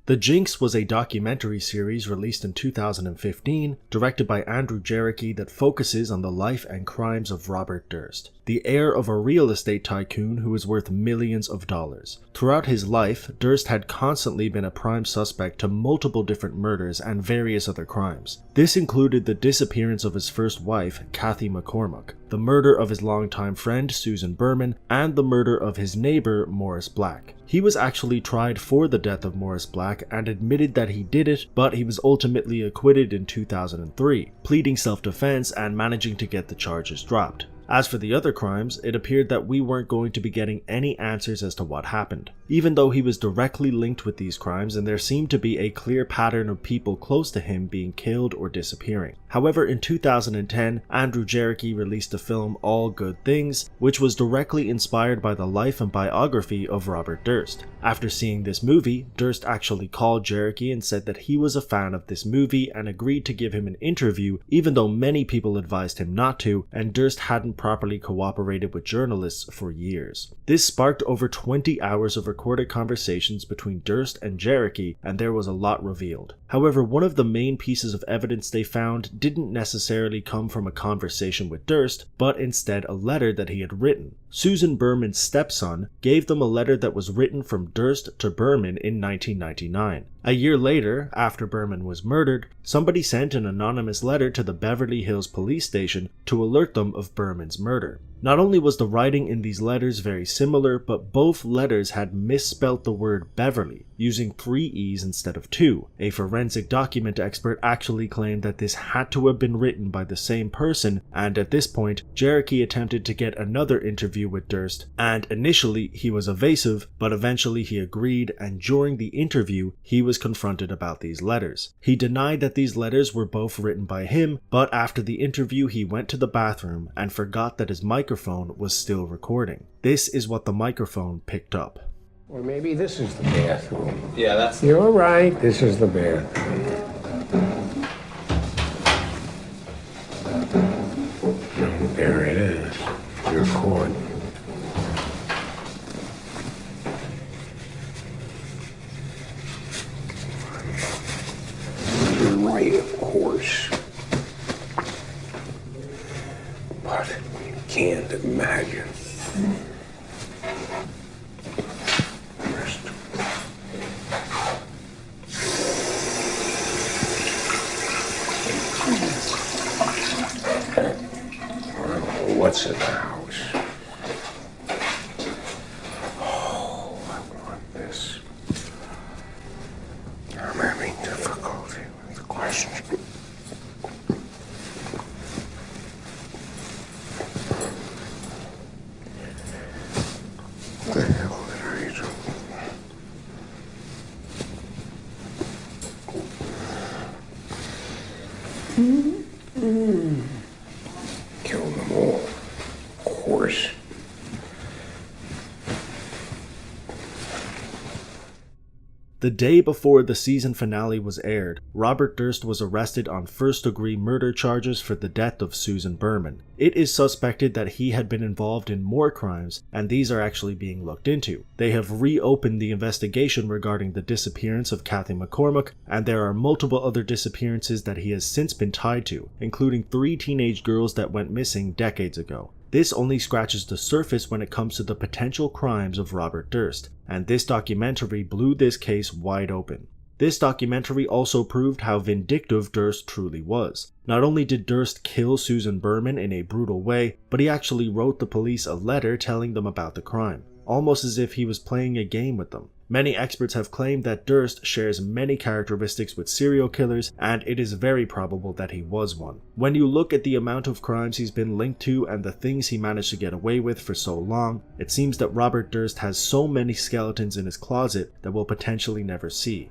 The Jinx was a documentary series released in 2015, directed by Andrew Deburke, that focuses on the life and crimes of Robert Durst, the heir of a real estate tycoon who is worth millions of dollars. Throughout his life, Durst had constantly been a prime suspect to multiple different murders and various other crimes. This included the disappearance of his first wife, Kathy McCormack, the murder of his longtime friend Susan Berman, and the murder of his neighbor Morris Black. He was actually tried for the death of Morris Black and admitted that he did it, but he was ultimately acquitted in 2003, pleading self-defense and managing to get the charges dropped. As for the other crimes, it appeared that we weren't going to be getting any answers as to what happened, even though he was directly linked with these crimes and there seemed to be a clear pattern of people close to him being killed or disappearing. However, in 2010, Andrew Deburke released the film All Good Things, which was directly inspired by the life and biography of Robert Durst. After seeing this movie, Durst actually called Deburke and said that he was a fan of this movie and agreed to give him an interview, even though many people advised him not to, and Durst hadn't properly cooperated with journalists for years. This sparked over 20 hours of recorded conversations between Durst and Deburke, and there was a lot revealed. However, one of the main pieces of evidence they found didn't necessarily come from a conversation with Durst, but instead a letter that he had written. Susan Berman's stepson gave them a letter that was written from Durst to Berman in 1999. A year later, after Berman was murdered, somebody sent an anonymous letter to the Beverly Hills police station to alert them of Berman's murder. Not only was the writing in these letters very similar, but both letters had misspelt the word Beverly, using 3 E's instead of 2. A forensic document expert actually claimed that this had to have been written by the same person, and at this point, Deburke attempted to get another interview with Durst, and initially he was evasive, but eventually he agreed, and during the interview, he was confronted about these letters. He denied that these letters were both written by him, but after the interview he went to the bathroom and forgot that his microphone was still recording. This is what the microphone picked up. Or maybe this is the bathroom. Yeah, that's... You're right, this is the bathroom. There it is. You're caught. You're right, of course. But you can't imagine. What's in the house? Oh, I want this. I'm having difficulty with the question. What the hell did I do? Kill them all. Of course. The day before the season finale was aired, Robert Durst was arrested on first-degree murder charges for the death of Susan Berman. It is suspected that he had been involved in more crimes, and these are actually being looked into. They have reopened the investigation regarding the disappearance of Kathy McCormack, and there are multiple other disappearances that he has since been tied to, including 3 teenage girls that went missing decades ago. This only scratches the surface when it comes to the potential crimes of Robert Durst, and this documentary blew this case wide open. This documentary also proved how vindictive Durst truly was. Not only did Durst kill Susan Berman in a brutal way, but he actually wrote the police a letter telling them about the crime, almost as if he was playing a game with them. Many experts have claimed that Durst shares many characteristics with serial killers, and it is very probable that he was one. When you look at the amount of crimes he's been linked to and the things he managed to get away with for so long, it seems that Robert Durst has so many skeletons in his closet that we'll potentially never see.